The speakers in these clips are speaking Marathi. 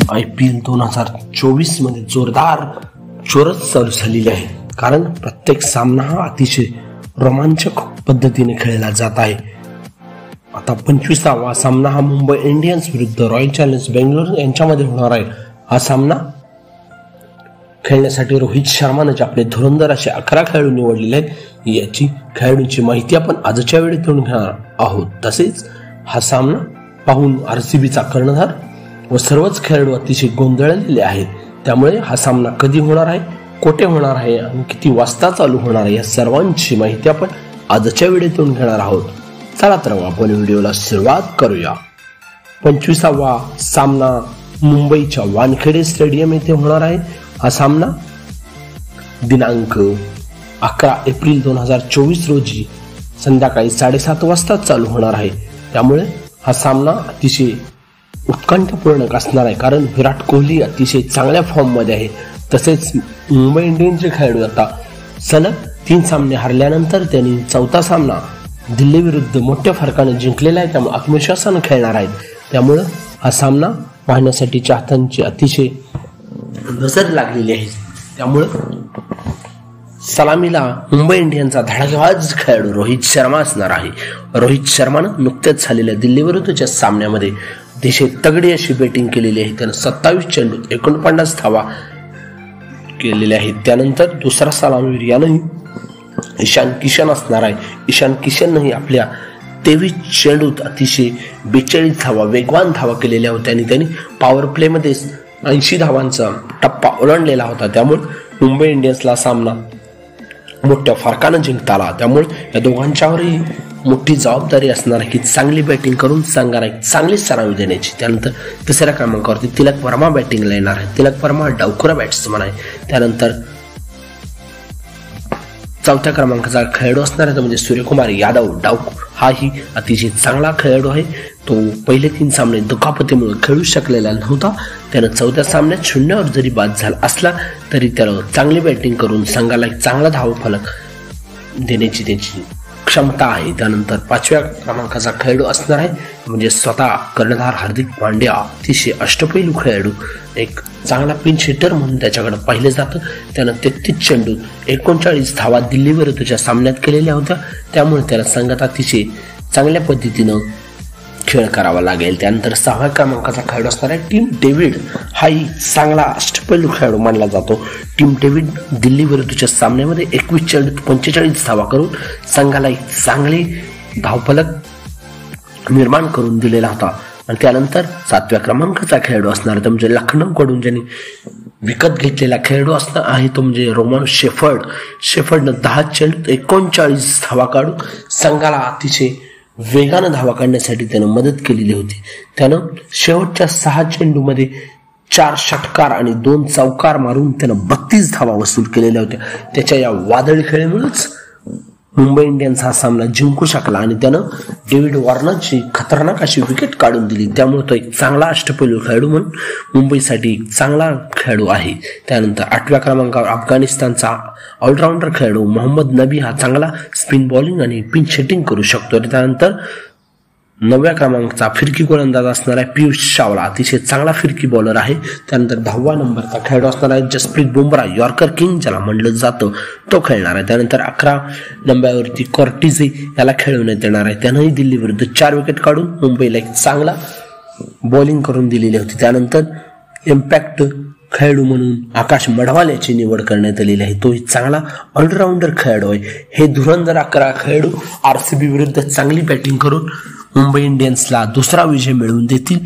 IPL 2024 मध्ये जोरदार चोरस चालू झालेली आहे, कारण प्रत्येक सामना हा अतिशय रोमांचक पद्धतीने खेळला जात आहे। आता 25वा सामना हा मुंबई इंडियन्स विरुद्ध रॉयल चॅलेंजर्स बेंगळुरू यांच्यामध्ये होणार आहे। हा सामना खेळण्यासाठी रोहित शर्माने आपले धुरंधर असे 11 खेळाडू निवडलेले आहेत। याची खेळाडूंची माहिती आपण आजच्या वेळेत घेऊन घेणार आहोत। तसेच हा सामना पाहून RCBचा कर्णधार व सर्वच खेळाडू अतिशय गोंधळलेले आहेत। त्यामुळे हा सामना कधी होणार आहे, कोठे होणार आहे आणि किती वाजता चालू होणार आहे, या सर्वांची माहिती आपण आजच्या व्हिडिओतून घेणार आहोत। चला तर आपण व्हिडिओला सुरुवात करूया। 25वा सामना मुंबईच्या वानखेडे स्टेडियम येथे होणार आहे। हा सामना दिनांक 11 एप्रिल 2024 रोजी संध्याकाळी 7:30 वाजता चालू होणार आहे। त्यामुळे हा सामना अतिशय उत्कंठापूर्ण असणार आहे, कारण विराट कोहली अतिशय चांगल्या फॉर्म मध्ये आहे। तसेच मुंबई इंडियन्सचे खेळाडू आता सलग 3 सामने हरल्यानंतर त्यांनी 4था सामना दिल्ली विरुद्ध मोठ्या फरकाने जिंकलेला आहे, त्यामुळे आत्मविश्वासाने खेळणार आहेत। त्यामुळे हा सामना पाहण्यासाठी चाहत्यांची अतिशय नजर लागलेली आहे। त्यामुळे सलामीला मुंबई इंडियन्सचा धडाकेबाज खेळाडू रोहित शर्मा असणार आहे। रोहित शर्मानं नुकतेच झालेल्या दिल्ली विरुद्धच्या सामन्यामध्ये अतिशय तगडी अशी बॅटिंग केलेली आहे। त्यानं 27 चेंडूत 49 धावा केलेल्या आहेत। त्यानंतर दुसरा सलामीवीर यानंही ईशान किशन असणार आहे। ईशान किशननेही आपल्या 23 चेंडूत अतिशय 42 धावा वेगवान धावा केलेल्या होत्या आणि त्यांनी पॉवर प्ले मध्ये 80 धावांचा टप्पा ओलांडलेला होता। त्यामुळे मुंबई इंडियन्सला सामना मोठ्या फरकाने जिंकता आला। त्यामुळे या दोघांच्यावरही मोठी जबाबदारी असणार आहे की चांगली बॅटिंग करून संघाला एक चांगली सरावी देण्याची। त्यानंतर तिसऱ्या क्रमांकावरती तिलक वर्मा बॅटिंगला येणार आहे। तिलक वर्मा डावखुरा बॅट्समन आहे। त्यानंतर चौथ्या क्रमांकाचा खेळाडू असणार आहे म्हणजे सूर्यकुमार यादव हाही अतिशय चांगला खेळाडू आहे। तो पहिले 3 सामने दुखापतीमुळे खेळू शकलेला नव्हता। त्यानं 4थ्या सामन्यात 0वर जरी बाद झाला असला तरी त्याला चांगली बॅटिंग करून संघाला एक चांगला धावफलक देण्याची त्याची क्षमता आहे। त्यानंतर 5व्या क्रमांकाचा खेळाडू असणार आहे म्हणजे स्वतः कर्णधार हार्दिक पांड्या, अतिशय अष्टपैलू खेळाडू, एक चांगला पिंच हिटर म्हणून त्याच्याकडे पाहिलं जातं। त्यानं 33 चेंडूत 39 धावा दिल्ली विरुद्धच्या सामन्यात केलेल्या होत्या। त्यामुळे त्याला संघात अतिशय चांगल्या पद्धतीनं खेळ करावा लागेल। त्यानंतर 6व्या क्रमांकाचा खेळाडू असणार आहे टीम डेव्हिड, हाही चांगला अष्टपैलू खेळाडू मानला जातो। टीम डेव्हिड दिल्ली विरुद्धच्या सामन्यामध्ये 21 चेंडूत 45 धावा करून संघाला एक चांगली धावफलक निर्माण करून दिलेला होता। आणि त्यानंतर 7व्या क्रमांकाचा खेळाडू असणार तो म्हणजे लखनौकडून ज्यांनी विकत घेतलेला खेळाडू असणार आहे तो म्हणजे रोमन शेफर्डनं 10 चेंडूत 39 धावा काढून संघाला अतिशय वेगानं धावा काढण्यासाठी त्यानं मदत केलेली होती। त्यानं शेवटच्या 6 चेंडूमध्ये 4 षटकार आणि 2 चौकार मारून त्यानं 32 धावा वसूल केलेल्या होत्या। त्याच्या या वादळी खेळीमुळेच मुंबई इंडियन्स हा सामना जिंकू शकला आणि त्यानं डेव्हिड वॉर्नरची खतरनाक अशी विकेट काढून दिली। त्यामुळे तो एक चांगला अष्टपैलू खेळाडू म्हणून मुंबईसाठी एक चांगला खेळाडू आहे। त्यानंतर 8व्या क्रमांकावर अफगाणिस्तानचा ऑलराऊंडर खेळाडू मोहम्मद नबी हा चांगला स्पिन बॉलिंग आणि पिंच हिटिंग करू शकतो। त्यानंतर 9व्या क्रमांकाचा फिरकी गोलंदाज असणार आहे पियुष चावला, अतिशय चांगला फिरकी बॉलर आहे। त्यानंतर 10व्या नंबरचा खेळाडू असणार आहे जसप्रीत बुमराह, यॉर्कर किंग ज्याला म्हणलं जातं, तो खेळणार आहे। त्यानंतर 11 नंबरवरती कॉर्टिझे याला खेळवण्यात येणार आहे। त्यानंही दिल्ली विरुद्ध 4 विकेट काढून मुंबईला एक चांगला बॉलिंग करून दिलेली होती। त्यानंतर इम्पॅक्ट खेळाडू म्हणून आकाश मडवाल याची निवड करण्यात आलेली आहे। तोही चांगला ऑलराऊंडर खेळाडू आहे। हे धुरंधर 11 खेळाडू RCB विरुद्ध चांगली बॅटिंग करून मुंबई इंडियन्सला दुसरा विजय मिळवून देतील।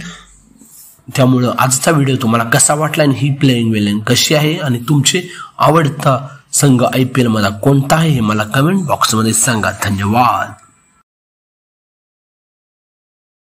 त्यामुळे आजचा व्हिडिओ तुम्हाला कसा वाटला आणि ही प्लेइंग वेलेन कशी आहे आणि तुमचे आवडता संघ IPL मध्ये कोणता आहे हे मला कमेंट बॉक्समध्ये सांगा। धन्यवाद।